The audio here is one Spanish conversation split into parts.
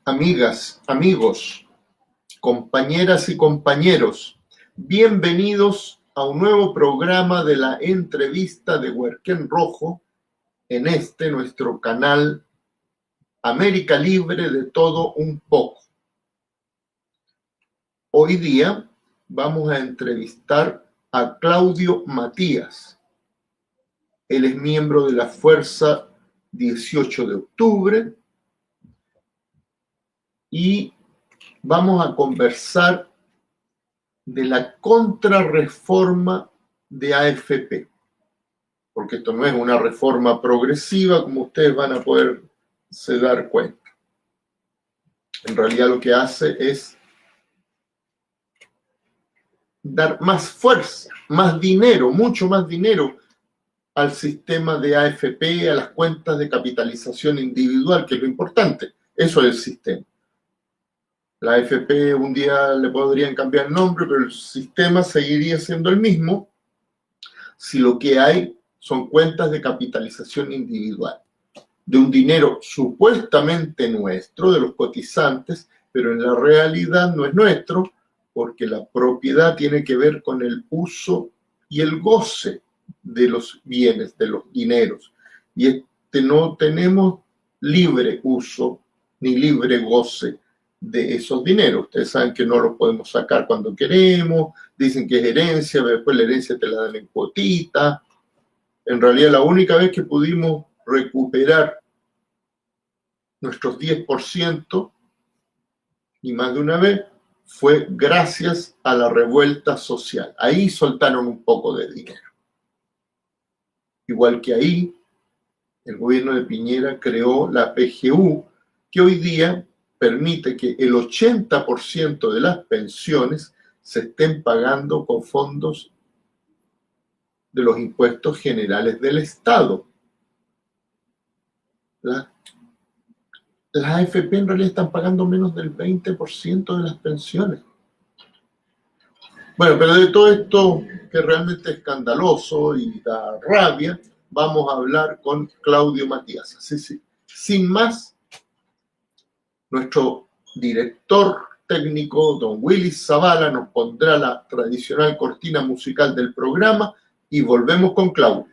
Amigas, amigos, compañeras y compañeros, bienvenidos a un nuevo programa de la entrevista de Huerquén Rojo en nuestro canal América Libre de Todo Un Poco. Hoy día vamos a entrevistar a Claudio Matías. Él es miembro de la Fuerza 18 de Octubre y vamos a conversar de la contrarreforma de AFP, porque esto no es una reforma progresiva como ustedes van a poderse dar cuenta. En realidad lo que hace es dar más fuerza, más dinero, mucho más dinero al sistema de AFP, a las cuentas de capitalización individual, que es lo importante. Eso es el sistema. La AFP un día le podrían cambiar el nombre, pero el sistema seguiría siendo el mismo si lo que hay son cuentas de capitalización individual, de un dinero supuestamente nuestro, de los cotizantes, pero en la realidad no es nuestro, porque la propiedad tiene que ver con el uso y el goce de los bienes, de los dineros. Y no tenemos libre uso ni libre goce de esos dineros. Ustedes saben que no los podemos sacar cuando queremos, dicen que es herencia, pero después la herencia te la dan en cuotita. En realidad la única vez que pudimos recuperar nuestros 10%, y más de una vez, fue gracias a la revuelta social. Ahí soltaron un poco de dinero. Igual que ahí, el gobierno de Piñera creó la PGU, que hoy día permite que el 80% de las pensiones se estén pagando con fondos de los impuestos generales del Estado. Las AFP en realidad están pagando menos del 20% de las pensiones. Bueno, pero de todo esto que realmente es escandaloso y da rabia, vamos a hablar con Claudio Matías. Sí. Sin más, nuestro director técnico, don Willis Zavala, nos pondrá la tradicional cortina musical del programa y volvemos con Claudio.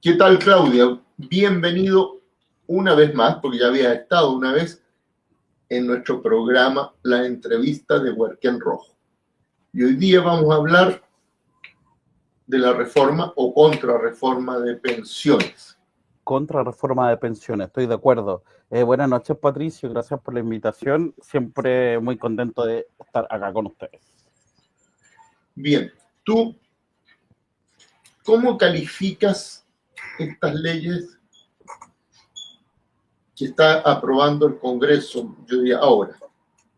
¿Qué tal, Claudia? Bienvenido una vez más, porque ya había estado una vez en nuestro programa La Entrevista de Huerquén Rojo. Y hoy día vamos a hablar de la reforma o contrarreforma de pensiones. Contrarreforma de pensiones, estoy de acuerdo. Buenas noches, Patricio, gracias por la invitación. Siempre muy contento de estar acá con ustedes. Bien, ¿tú cómo calificas estas leyes que está aprobando el Congreso, yo diría ahora?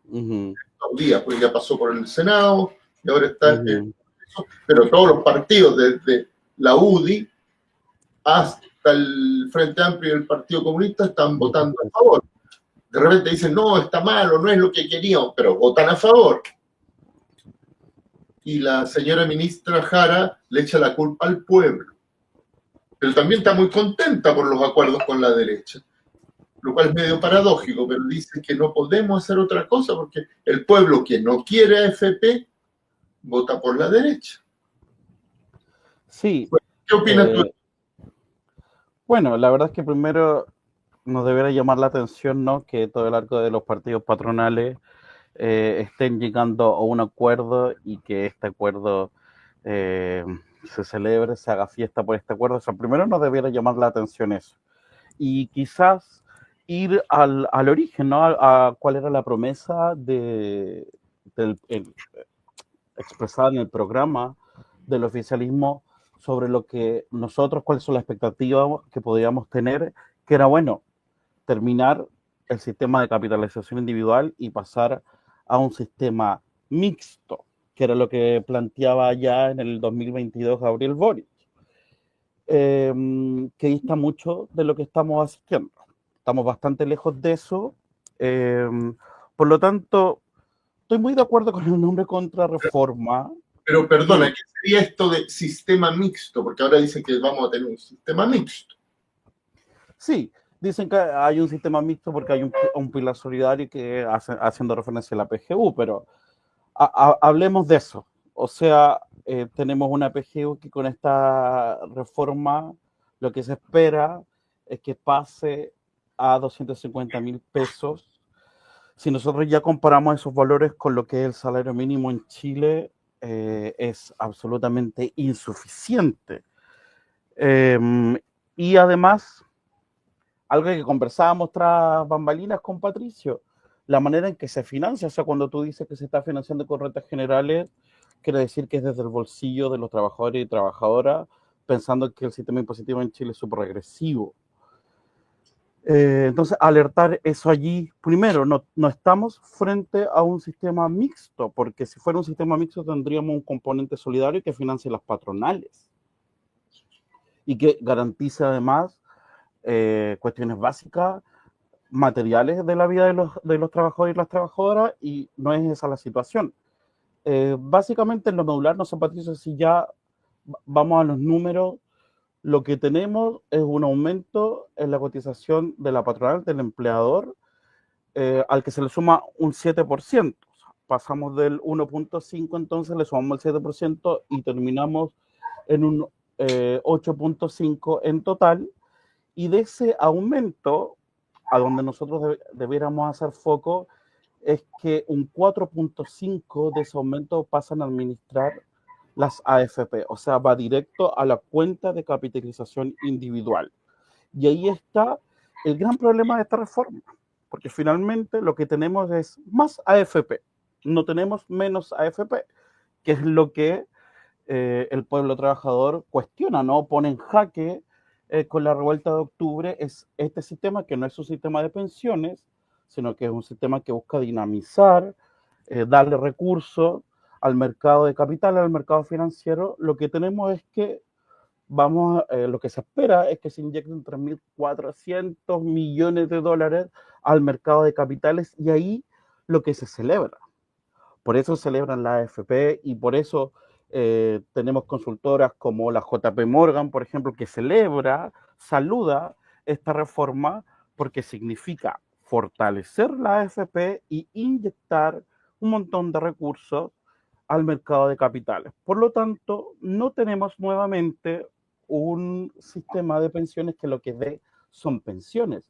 Estos días, pues ya pasó por el Senado y ahora está el Congreso, pero todos los partidos, desde la UDI hasta el Frente Amplio y el Partido Comunista, están votando a favor. De repente dicen, no, está malo, no es lo que queríamos, pero votan a favor. Y la señora ministra Jara le echa la culpa al pueblo. Pero también está muy contenta por los acuerdos con la derecha, lo cual es medio paradójico, pero dice que no podemos hacer otra cosa porque el pueblo que no quiere AFP vota por la derecha. Sí. ¿Qué opinas tú? Bueno, la verdad es que primero nos debería llamar la atención, ¿no?, que todo el arco de los partidos patronales estén llegando a un acuerdo y que este acuerdo se celebre, se haga fiesta por este acuerdo. O sea, primero nos debiera llamar la atención eso. Y quizás ir al origen, ¿no? A cuál era la promesa expresada en el programa del oficialismo sobre lo que nosotros, cuáles son las expectativas que podíamos tener, que era, bueno, terminar el sistema de capitalización individual y pasar a un sistema mixto, que era lo que planteaba ya en el 2022 Gabriel Boric. que dista mucho de lo que estamos asistiendo. Estamos bastante lejos de eso. Por lo tanto, estoy muy de acuerdo con el nombre contrarreforma. Pero perdona, ¿qué sería esto de sistema mixto? Porque ahora dicen que vamos a tener un sistema mixto. Sí, dicen que hay un sistema mixto porque hay un pilar solidario que haciendo referencia a la PGU, pero hablemos de eso. O sea, tenemos una PGU que con esta reforma lo que se espera es que pase a 250.000 pesos. Si nosotros ya comparamos esos valores con lo que es el salario mínimo en Chile, es absolutamente insuficiente. Y además, algo que conversábamos tras bambalinas con Patricio, la manera en que se financia, o sea, cuando tú dices que se está financiando con rentas generales, quiere decir que es desde el bolsillo de los trabajadores y trabajadoras, pensando que el sistema impositivo en Chile es súper regresivo. Entonces, alertar eso allí, primero, no estamos frente a un sistema mixto, porque si fuera un sistema mixto tendríamos un componente solidario que financie las patronales y que garantice además cuestiones básicas, materiales de la vida de los trabajadores y las trabajadoras, y no es esa la situación. Básicamente en lo medular, no sé, Patricio, si ya vamos a los números, lo que tenemos es un aumento en la cotización de la patronal, del empleador, al que se le suma un 7%. Pasamos del 1.5, entonces le sumamos el 7% y terminamos en un 8.5 en total. Y de ese aumento, a donde nosotros debiéramos hacer foco, es que un 4.5 de ese aumento pasan a administrar las AFP, o sea, va directo a la cuenta de capitalización individual. Y ahí está el gran problema de esta reforma, porque finalmente lo que tenemos es más AFP, no tenemos menos AFP, que es lo que el pueblo trabajador cuestiona, ¿no? Pone en jaque con la revuelta de octubre, es este sistema que no es un sistema de pensiones, sino que es un sistema que busca dinamizar, darle recursos al mercado de capital, al mercado financiero. Lo que tenemos es que lo que se espera es que se inyecten 3.400 millones de dólares al mercado de capitales, y ahí lo que se celebra. Por eso celebran la AFP y por eso tenemos consultoras como la JP Morgan, por ejemplo, que saluda esta reforma porque significa fortalecer la AFP y inyectar un montón de recursos al mercado de capitales. Por lo tanto, no tenemos nuevamente un sistema de pensiones que lo que dé son pensiones.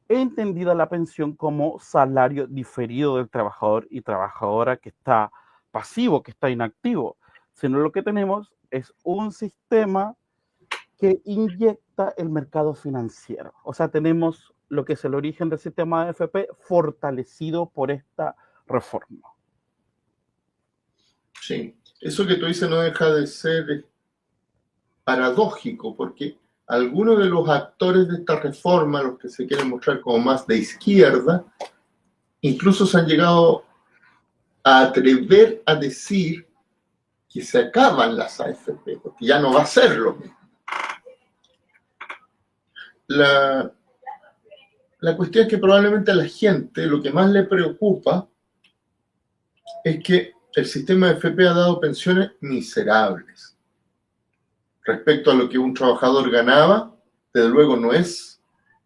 Entendida la pensión como salario diferido del trabajador y trabajadora que está pasivo, que está inactivo, sino lo que tenemos es un sistema que inyecta el mercado financiero. O sea, tenemos lo que es el origen del sistema de AFP fortalecido por esta reforma. Sí, eso que tú dices no deja de ser paradójico, porque algunos de los actores de esta reforma, los que se quieren mostrar como más de izquierda, incluso se han llegado a atrever a decir que se acaban las AFP, porque ya no va a ser lo mismo. La cuestión es que probablemente a la gente lo que más le preocupa es que el sistema de AFP ha dado pensiones miserables. Respecto a lo que un trabajador ganaba, desde luego no es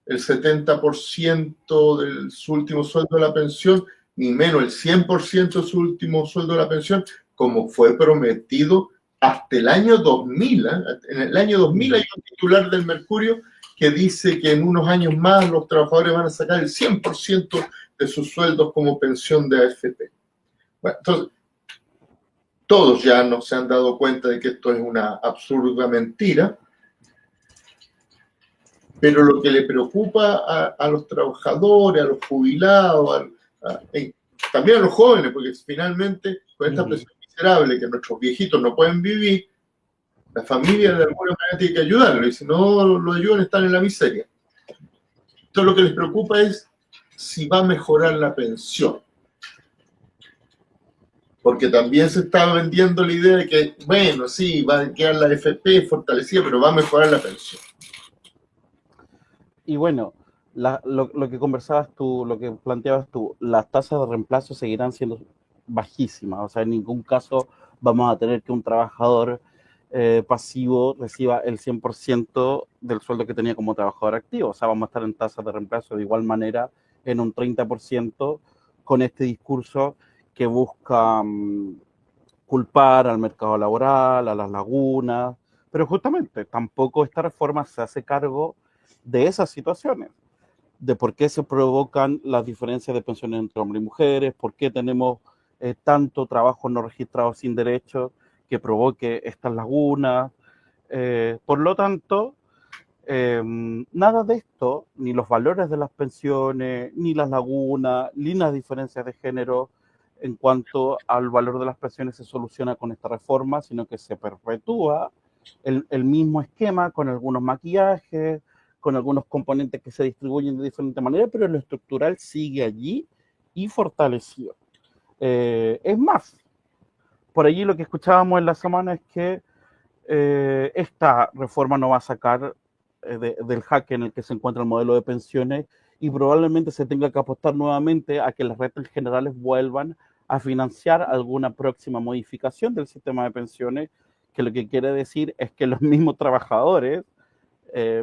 el 70% de su último sueldo de la pensión, ni menos el 100% de su último sueldo de la pensión, como fue prometido hasta el año 2000. En el año 2000 hay un titular del Mercurio que dice que en unos años más los trabajadores van a sacar el 100% de sus sueldos como pensión de AFP. Bueno, entonces, todos ya no se han dado cuenta de que esto es una absurda mentira, pero lo que le preocupa a los trabajadores, a los jubilados, también a los jóvenes, porque finalmente con esta presión miserable que nuestros viejitos no pueden vivir, la familia de alguna manera tiene que ayudarlo, y si no lo ayudan están en la miseria. Entonces lo que les preocupa es si va a mejorar la pensión. porque también se estaba vendiendo la idea de que, bueno, sí, va a quedar la AFP fortalecida, pero va a mejorar la pensión. Y bueno, lo que conversabas tú, lo que planteabas tú, las tasas de reemplazo seguirán siendo bajísimas. O sea, en ningún caso vamos a tener que un trabajador pasivo reciba el 100% del sueldo que tenía como trabajador activo. O sea, vamos a estar en tasas de reemplazo de igual manera en un 30% con este discurso que busca culpar al mercado laboral, a las lagunas, pero justamente tampoco esta reforma se hace cargo de esas situaciones, de por qué se provocan las diferencias de pensiones entre hombres y mujeres, por qué tenemos tanto trabajo no registrado sin derechos que provoque estas lagunas. Por lo tanto, nada de esto, ni los valores de las pensiones, ni las lagunas, ni las diferencias de género en cuanto al valor de las pensiones se soluciona con esta reforma, sino que se perpetúa el mismo esquema con algunos maquillajes, con algunos componentes que se distribuyen de diferente manera, pero lo estructural sigue allí y fortalecido. Es más, por allí lo que escuchábamos en la semana es que esta reforma no va a sacar del jaque en el que se encuentra el modelo de pensiones y probablemente se tenga que apostar nuevamente a que las rentas generales vuelvan a financiar alguna próxima modificación del sistema de pensiones, que lo que quiere decir es que los mismos trabajadores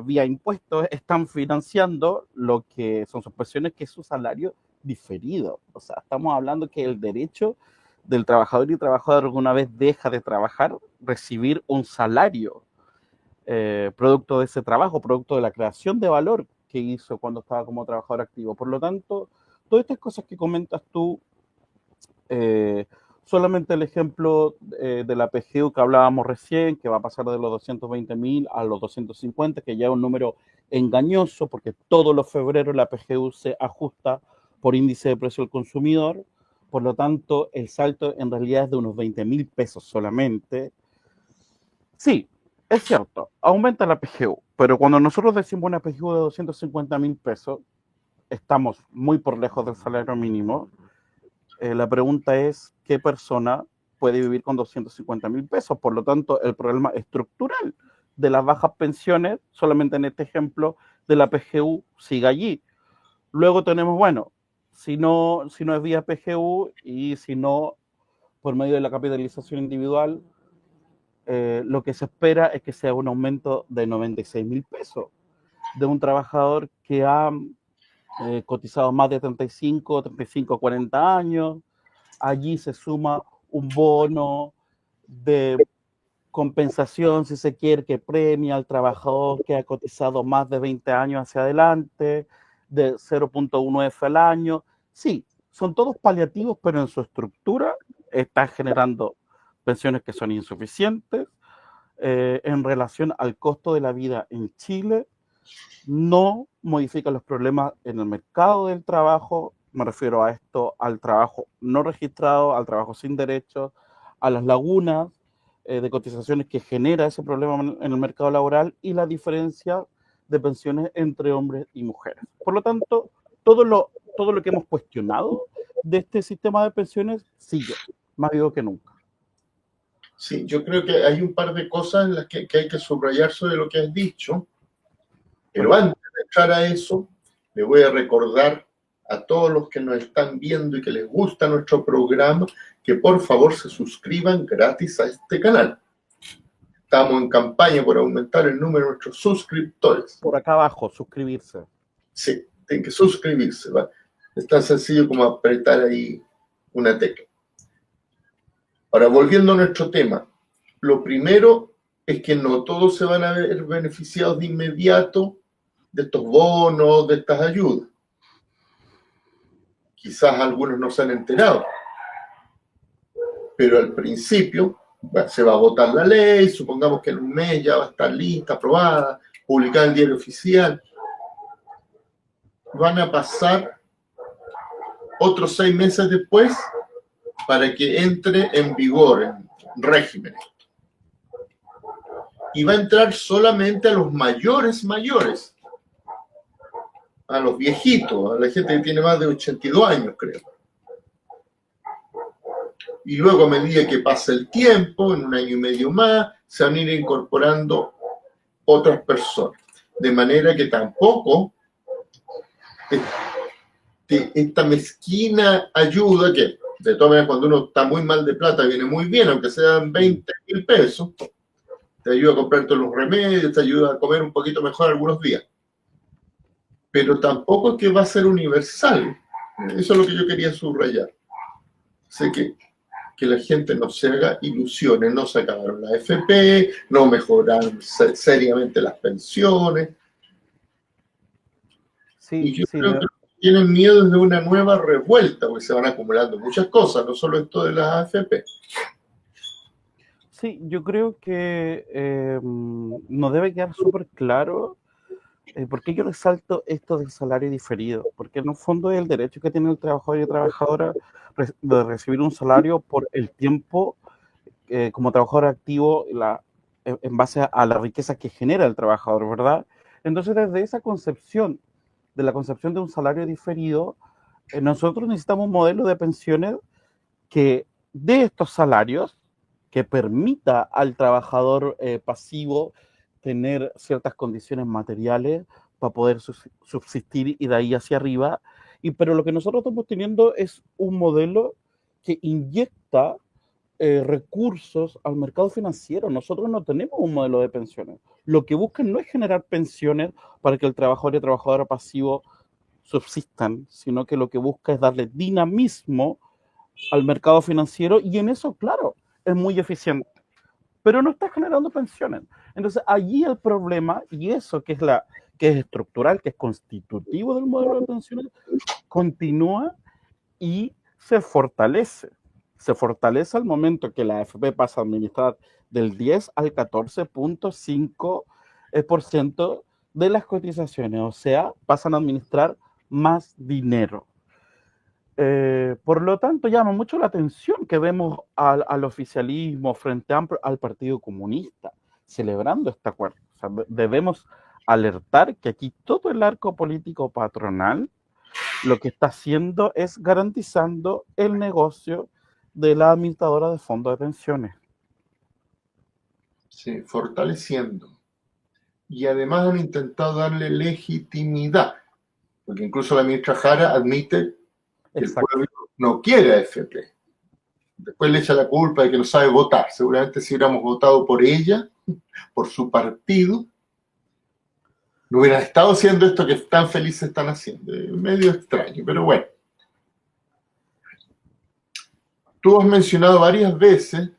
vía impuestos están financiando lo que son sus pensiones, que es su salario diferido. O sea, estamos hablando que el derecho del trabajador y trabajadora alguna vez deja de trabajar, recibir un salario producto de ese trabajo, producto de la creación de valor que hizo cuando estaba como trabajador activo. Por lo tanto, todas estas cosas que comentas tú, solamente el ejemplo de la PGU que hablábamos recién, que va a pasar de los 220.000 a los 250, que ya es un número engañoso, porque todos los febreros la PGU se ajusta por índice de precio del consumidor. Por lo tanto, el salto en realidad es de unos 20.000 pesos solamente. Sí, es cierto, aumenta la PGU, pero cuando nosotros decimos una PGU de 250.000 pesos, estamos muy por lejos del salario mínimo. La pregunta es, ¿qué persona puede vivir con 250.000 pesos? Por lo tanto, el problema estructural de las bajas pensiones, solamente en este ejemplo de la PGU, sigue allí. Luego tenemos, bueno, si no es vía PGU y si no por medio de la capitalización individual, lo que se espera es que sea un aumento de 96.000 pesos de un trabajador que ha cotizado más de 35, 40 años. Allí se suma un bono de compensación, si se quiere, que premia al trabajador que ha cotizado más de 20 años hacia adelante, de 0.1F al año. Sí, son todos paliativos, pero en su estructura está generando pensiones que son insuficientes en relación al costo de la vida en Chile, no modifica los problemas en el mercado del trabajo, me refiero a esto, al trabajo no registrado, al trabajo sin derechos, a las lagunas de cotizaciones que genera ese problema en el mercado laboral y la diferencia de pensiones entre hombres y mujeres. Por lo tanto, todo lo que hemos cuestionado de este sistema de pensiones sigue más vivo que nunca. Sí, yo creo que hay un par de cosas en las que hay que subrayar sobre lo que has dicho, pero antes de entrar a eso, le voy a recordar a todos los que nos están viendo y que les gusta nuestro programa, que por favor se suscriban gratis a este canal. Estamos en campaña por aumentar el número de nuestros suscriptores. Por acá abajo, suscribirse. Sí, tienen que suscribirse, ¿va? Es tan sencillo como apretar ahí una tecla. Ahora, volviendo a nuestro tema, lo primero es que no todos se van a ver beneficiados de inmediato de estos bonos, de estas ayudas. Quizás algunos no se han enterado, pero al principio se va a votar la ley, supongamos que en un mes ya va a estar lista, aprobada, publicada en el diario oficial. Van a pasar otros 6 meses después para que entre en vigor, en régimen. Y va a entrar solamente a los mayores, a los viejitos, a la gente que tiene más de 82 años, creo. y luego a medida que pasa el tiempo, en un año y medio más, se van a ir incorporando otras personas. De manera que tampoco esta mezquina ayuda, que de todas maneras cuando uno está muy mal de plata viene muy bien, aunque sean 20.000 pesos, te ayuda a comprarte los remedios, te ayuda a comer un poquito mejor algunos días. Pero tampoco es que va a ser universal. Eso es lo que yo quería subrayar. Sé que la gente no se haga ilusiones, no se acabaron la AFP, no mejoraron seriamente las pensiones. Sí, Y yo sí, creo que tienen miedo de una nueva revuelta, porque se van acumulando muchas cosas, no solo esto de las AFP. sí, yo creo que nos debe quedar súper claro por qué yo resalto esto del salario diferido, porque en el fondo es el derecho que tiene el trabajador y trabajadora de recibir un salario por el tiempo como trabajador activo en base a la riqueza que genera el trabajador, ¿verdad? Entonces, desde esa concepción, de la concepción de un salario diferido, nosotros necesitamos un modelo de pensiones que dé estos salarios, que permita al trabajador pasivo tener ciertas condiciones materiales para poder subsistir y de ahí hacia arriba. Pero lo que nosotros estamos teniendo es un modelo que inyecta recursos al mercado financiero. Nosotros no tenemos un modelo de pensiones. Lo que buscan no es generar pensiones para que el trabajador y el trabajadora pasivo subsistan, sino que lo que busca es darle dinamismo al mercado financiero y en eso, claro, es muy eficiente, pero no está generando pensiones. Entonces, allí el problema, y eso que es estructural, que es constitutivo del modelo de pensiones, continúa y se fortalece. Se fortalece al momento que la AFP pasa a administrar del 10 al 14.5% de las cotizaciones, o sea, pasan a administrar más dinero. Por lo tanto, llama mucho la atención que vemos al oficialismo frente al Partido Comunista celebrando este acuerdo. O sea, debemos alertar que aquí todo el arco político patronal lo que está haciendo es garantizando el negocio de la administradora de fondos de pensiones. Sí, fortaleciendo. Y además han intentado darle legitimidad, porque incluso la ministra Jara admite que el pueblo no quiere AFP. Después le echa la culpa de que no sabe votar. Seguramente si hubiéramos votado por ella, por su partido, no hubieran estado haciendo esto que tan felices están haciendo. Es medio extraño, pero bueno. Tú has mencionado varias veces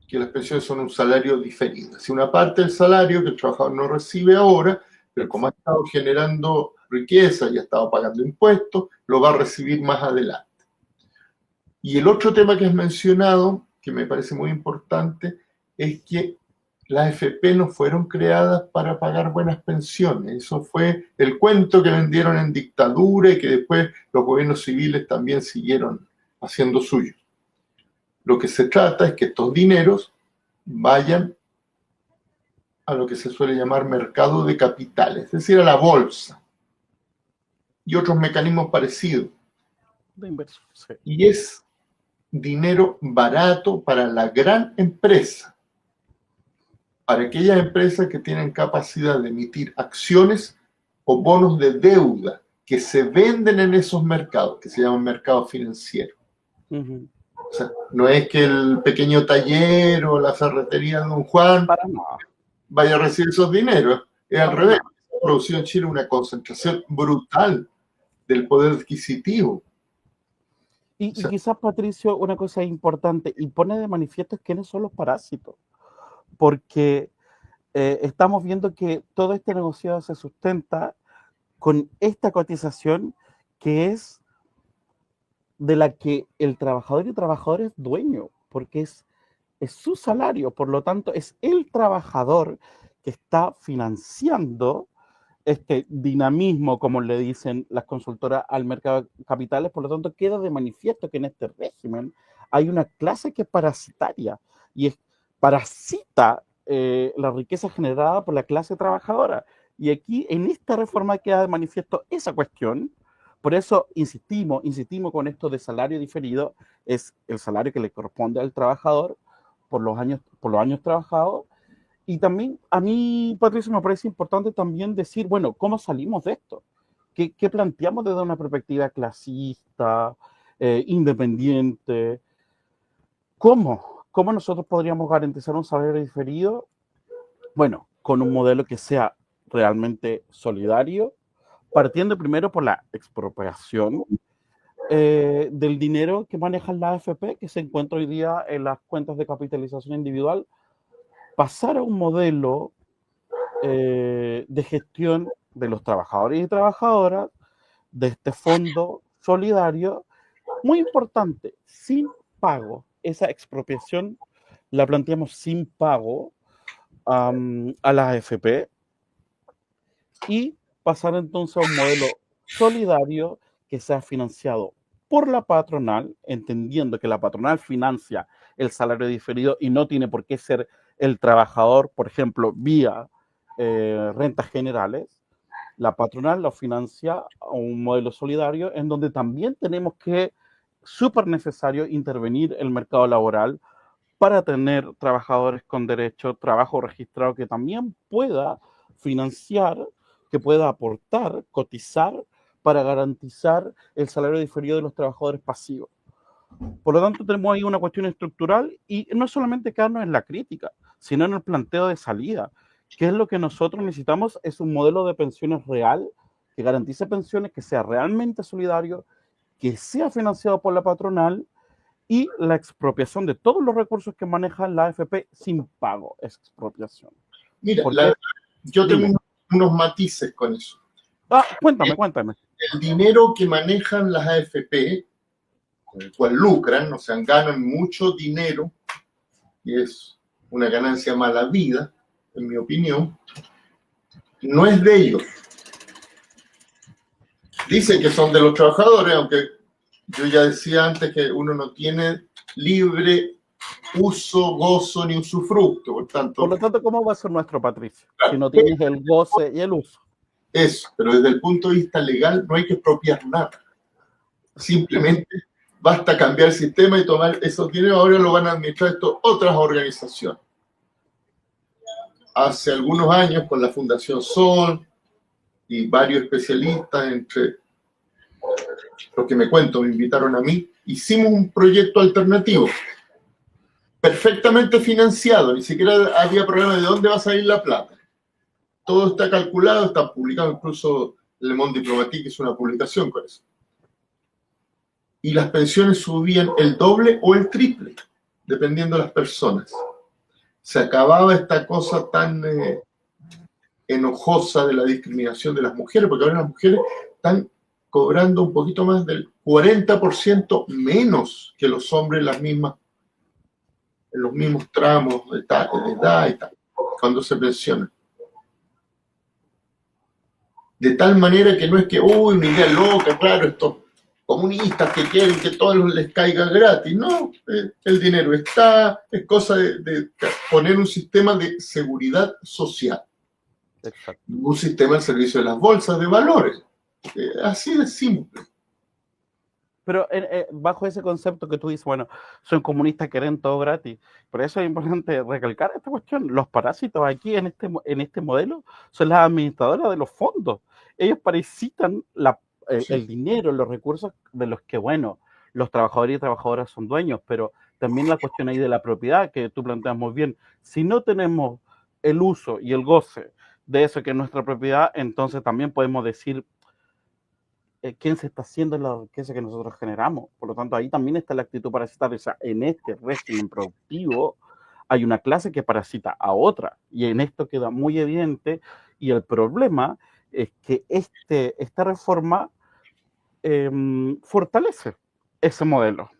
que las pensiones son un salario diferido. Es una parte del salario que el trabajador no recibe ahora, pero como ha estado generando riqueza y ha estado pagando impuestos, lo va a recibir más adelante. Y el otro tema que has mencionado, que me parece muy importante, es que las AFP no fueron creadas para pagar buenas pensiones. Eso fue el cuento que vendieron en dictadura y que después los gobiernos civiles también siguieron haciendo suyo. Lo que se trata es que estos dineros vayan a lo que se suele llamar mercado de capitales, es decir, a la bolsa y otros mecanismos parecidos. De inversión, sí. Y es dinero barato para la gran empresa, para aquellas empresas que tienen capacidad de emitir acciones o bonos de deuda que se venden en esos mercados, que se llaman mercados financieros. Uh-huh. O sea, no es que el pequeño taller o la ferretería de Don Juan vaya a recibir esos dineros, es al revés. Se ha producido en Chile una concentración brutal del poder adquisitivo. Y quizás, Patricio, una cosa importante, y pone de manifiesto quiénes son los parásitos, porque estamos viendo que todo este negocio se sustenta con esta cotización que es de la que el trabajador y el trabajador es dueño, porque es su salario, por lo tanto es el trabajador que está financiando este dinamismo, como le dicen las consultoras, al mercado de capitales. Por lo tanto, queda de manifiesto que en este régimen hay una clase que es parasitaria y parasita la riqueza generada por la clase trabajadora. Y aquí, en esta reforma, queda de manifiesto esa cuestión, Por eso insistimos con esto de salario diferido, es el salario que le corresponde al trabajador por los años trabajados. Y también a mí, Patricio, me parece importante también decir, bueno, ¿cómo salimos de esto? ¿Qué planteamos desde una perspectiva clasista, independiente? ¿Cómo nosotros podríamos garantizar un salario diferido? Bueno, con un modelo que sea realmente solidario, partiendo primero por la expropiación del dinero que manejan la AFP, que se encuentra hoy día en las cuentas de capitalización individual, pasar a un modelo de gestión de los trabajadores y trabajadoras de este fondo solidario, muy importante, sin pago. Esa expropiación la planteamos sin pago a la AFP y pasar entonces a un modelo solidario que sea financiado por la patronal, entendiendo que la patronal financia el salario diferido y no tiene por qué ser el trabajador, por ejemplo, vía rentas generales. La patronal lo financia a un modelo solidario en donde también tenemos que, súper necesario, intervenir el mercado laboral para tener trabajadores con derecho, trabajo registrado que también pueda financiar, que pueda aportar, cotizar para garantizar el salario diferido de los trabajadores pasivos. Por lo tanto, tenemos ahí una cuestión estructural y no solamente quedarnos en la crítica, sino en el planteo de salida. ¿Qué es lo que nosotros necesitamos? Es un modelo de pensiones real que garantice pensiones, que sea realmente solidario, que sea financiado por la patronal y la expropiación de todos los recursos que maneja la AFP sin pago. Expropiación. Mira, Porque, yo tengo dime. unos matices con eso. Cuéntame. El dinero que manejan las AFP, con el cual lucran, o sea, ganan mucho dinero, y es una ganancia mala vida, en mi opinión, no es de ellos. Dicen que son de los trabajadores, aunque yo ya decía antes que uno no tiene libre uso, gozo ni usufructo, Por lo tanto, ¿cómo va a ser nuestro Patricio? claro, Si no tienes el goce y el uso. eso, pero desde el punto de vista legal no hay que expropiar nada. Simplemente basta cambiar el sistema y tomar esos dineros. Ahora lo van a administrar esto otras organizaciones. Hace algunos años, con la Fundación Sol y varios especialistas, entre los que me cuento, me invitaron a mí, hicimos un proyecto alternativo, perfectamente financiado, ni siquiera había problema de dónde va a salir la plata. Todo está calculado, está publicado, incluso Le Monde Diplomatique hizo una publicación con eso. Y las pensiones subían el doble o el triple, dependiendo de las personas. Se acababa esta cosa tan enojosa de la discriminación de las mujeres, porque ahora las mujeres están cobrando un poquito más del 40% menos que los hombres en los mismos tramos de edad y tal, cuando se pensionan. De tal manera que no es que, uy, una idea loca, claro, estos comunistas que quieren que todos les caiga gratis. No, el dinero está, es cosa de poner un sistema de seguridad social. Exacto. Un sistema al servicio de las bolsas de valores. Así de simple. Pero bajo ese concepto que tú dices, bueno, son comunistas que quieren todo gratis. Por eso es importante recalcar esta cuestión. Los parásitos aquí en este modelo son las administradoras de los fondos. Ellos parasitan el dinero, los recursos de los que, bueno, los trabajadores y trabajadoras son dueños, pero también la cuestión ahí de la propiedad que tú planteas muy bien. Si no tenemos el uso y el goce de eso que es nuestra propiedad, entonces también podemos decir quién se está haciendo la riqueza que nosotros generamos. Por lo tanto, ahí también está la actitud parasitaria. O sea, en este régimen productivo hay una clase que parasita a otra, y en esto queda muy evidente, y el problema es que esta reforma fortalece ese modelo.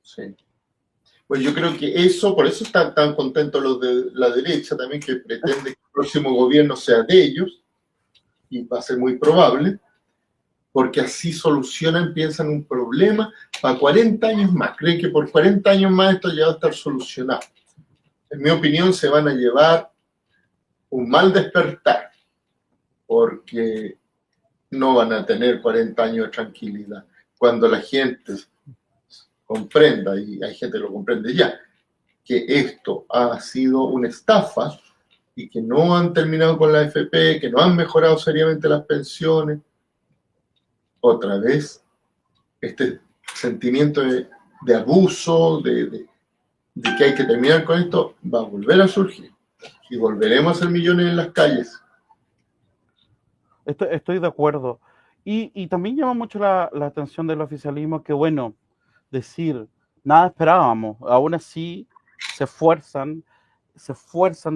Sí. Pues yo creo que eso, por eso están tan contentos los de la derecha también, que pretende que el próximo gobierno sea de ellos, y va a ser muy probable, porque así solucionan, piensan un problema para 40 años más. Creen que por 40 años más esto ya va a estar solucionado. En mi opinión, se van a llevar un mal despertar, porque no van a tener 40 años de tranquilidad. Cuando la gente comprenda, y hay gente que lo comprende ya, que esto ha sido una estafa y que no han terminado con la AFP, que no han mejorado seriamente las pensiones, otra vez este sentimiento de abuso, de que hay que terminar con esto, va a volver a surgir y volveremos a hacer millones en las calles. Estoy de acuerdo. Y también llama mucho la atención del oficialismo que, bueno, decir, nada esperábamos, aún así se esfuerzan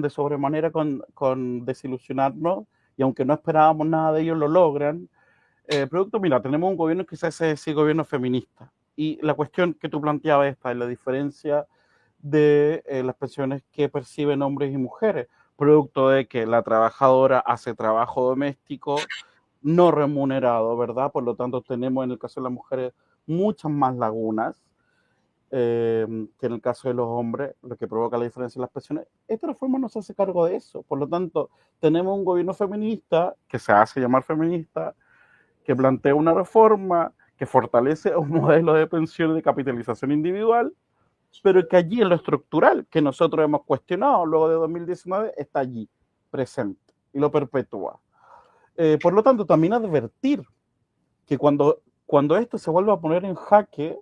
de sobremanera con desilusionarnos, y aunque no esperábamos nada de ellos, lo logran. Producto, mira, tenemos un gobierno que se hace decir gobierno feminista, y la cuestión que tú planteabas esta es la diferencia de las pensiones que perciben hombres y mujeres, producto de que la trabajadora hace trabajo doméstico no remunerado, ¿verdad? Por lo tanto, tenemos en el caso de las mujeres muchas más lagunas que en el caso de los hombres, lo que provoca la diferencia en las pensiones. Esta reforma no se hace cargo de eso. Por lo tanto, tenemos un gobierno feminista, que se hace llamar feminista, que plantea una reforma que fortalece un modelo de pensiones de capitalización individual, pero que allí en lo estructural, que nosotros hemos cuestionado luego de 2019, está allí, presente, y lo perpetúa. Por lo tanto, también advertir que cuando esto se vuelva a poner en jaque,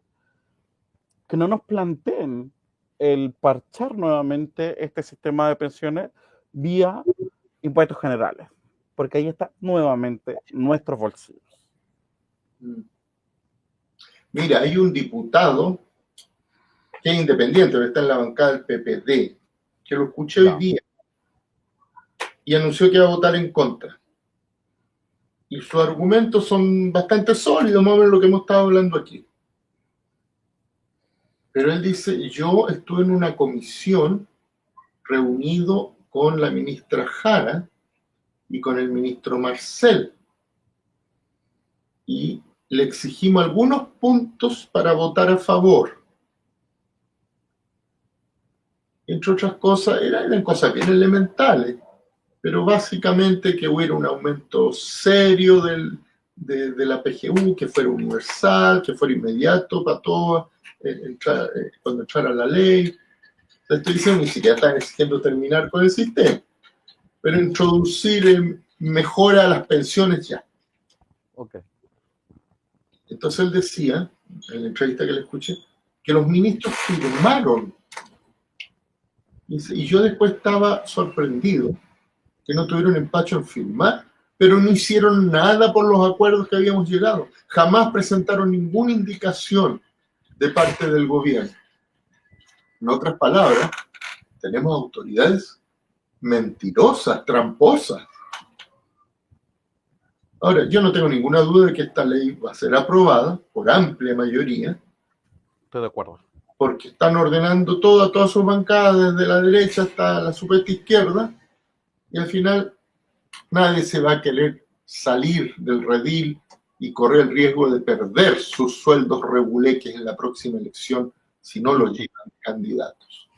que no nos planteen el parchar nuevamente este sistema de pensiones vía impuestos generales, porque ahí está nuevamente nuestros bolsillos. Mira, hay un diputado que es independiente, que está en la bancada del PPD, que lo escuché hoy día y anunció que va a votar en contra. Y sus argumentos son bastante sólidos, más o menos lo que hemos estado hablando aquí. Pero él dice, yo estuve en una comisión reunido con la ministra Jara y con el ministro Marcel, y le exigimos algunos puntos para votar a favor. Entre otras cosas, eran cosas bien elementales, pero básicamente que hubiera un aumento serio de la PGU, que fuera universal, que fuera inmediato para todos, cuando entrara la ley. Estoy diciendo, ni siquiera están exigiendo terminar con el sistema, pero introducir mejora a las pensiones ya. Okay. Entonces él decía, en la entrevista que le escuché, que los ministros firmaron. Y yo después estaba sorprendido que no tuvieron empacho en firmar, pero no hicieron nada por los acuerdos que habíamos llegado. Jamás presentaron ninguna indicación de parte del gobierno. En otras palabras, tenemos autoridades mentirosas, tramposas. Ahora, yo no tengo ninguna duda de que esta ley va a ser aprobada por amplia mayoría. Estoy de acuerdo. Porque están ordenando todas sus bancadas, desde la derecha hasta la supuesta izquierda, y al final nadie se va a querer salir del redil y correr el riesgo de perder sus sueldos reguleques en la próxima elección si no lo llevan candidatos.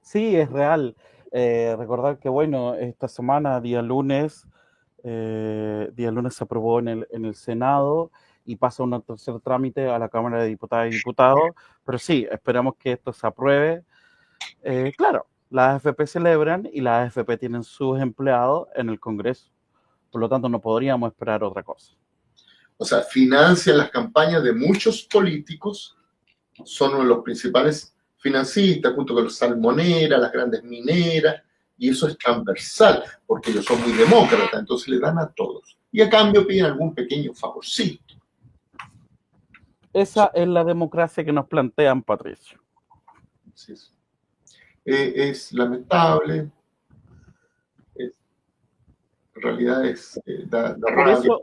Sí, es real. Recordar que, bueno, esta semana, día lunes se aprobó en el Senado y pasa un tercer trámite a la Cámara de Diputadas y Diputados, pero sí, esperamos que esto se apruebe. Claro, las AFP celebran y las AFP tienen sus empleados en el Congreso, por lo tanto no podríamos esperar otra cosa. O sea, financian las campañas de muchos políticos, son uno de los principales financistas, junto con los salmoneras, las grandes mineras, y eso es transversal, porque ellos son muy demócratas, entonces le dan a todos. Y a cambio piden algún pequeño favorcito. Esa es la democracia que nos plantean, Patricio. Sí, es lamentable, en realidad da rabia.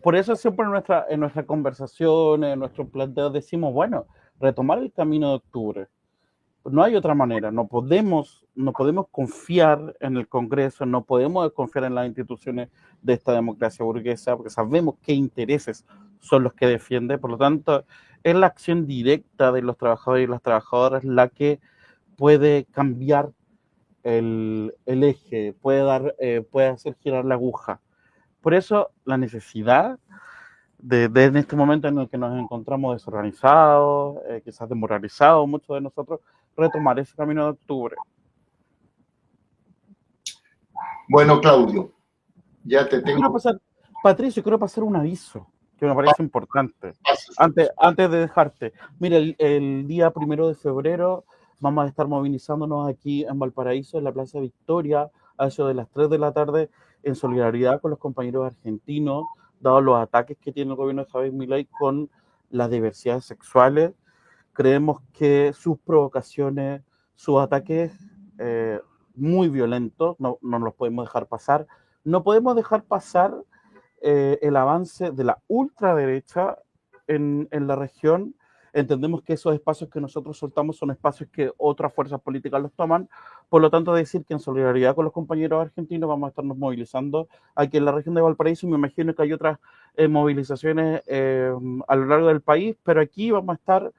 Por eso siempre en nuestra conversación, en nuestros planteos decimos, bueno, retomar el camino de octubre. No hay otra manera, no podemos confiar en el Congreso, no podemos confiar en las instituciones de esta democracia burguesa, porque sabemos qué intereses son los que defiende. Por lo tanto, es la acción directa de los trabajadores y las trabajadoras la que puede cambiar el eje, puede hacer girar la aguja. Por eso la necesidad de en este momento en el que nos encontramos desorganizados, quizás desmoralizados, muchos de nosotros, retomar ese camino de octubre. Bueno, Claudio, ya te tengo. Patricio, quiero pasar un aviso que me parece importante. Antes de dejarte, mira, el día 1 de febrero vamos a estar movilizándonos aquí en Valparaíso, en la Plaza Victoria, a eso de las 3 de la tarde, en solidaridad con los compañeros argentinos, dados los ataques que tiene el gobierno de Javier Milei con las diversidades sexuales. Creemos que sus provocaciones, sus ataques muy violentos, no los podemos dejar pasar. No podemos dejar pasar el avance de la ultraderecha en la región. Entendemos que esos espacios que nosotros soltamos son espacios que otras fuerzas políticas los toman. Por lo tanto, decir que en solidaridad con los compañeros argentinos vamos a estarnos movilizando aquí en la región de Valparaíso. Me imagino que hay otras movilizaciones a lo largo del país, pero aquí vamos a estar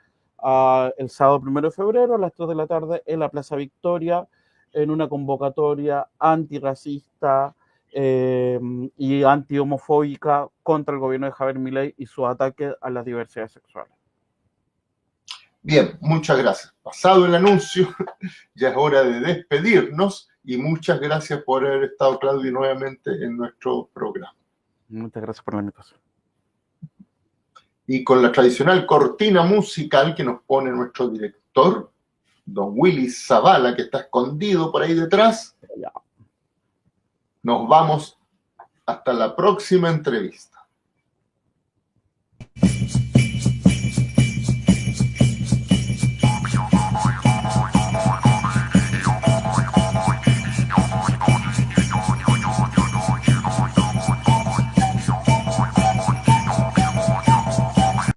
el sábado 1 de febrero a las 3 de la tarde en la Plaza Victoria, en una convocatoria antirracista y antihomofóbica contra el gobierno de Javier Milei y su ataque a las diversidades sexuales. Bien, muchas gracias. Pasado el anuncio, ya es hora de despedirnos y muchas gracias por haber estado, Claudio, nuevamente en nuestro programa. Muchas gracias por la invitación. Y con la tradicional cortina musical que nos pone nuestro director, don Willy Zavala, que está escondido por ahí detrás, nos vamos hasta la próxima entrevista.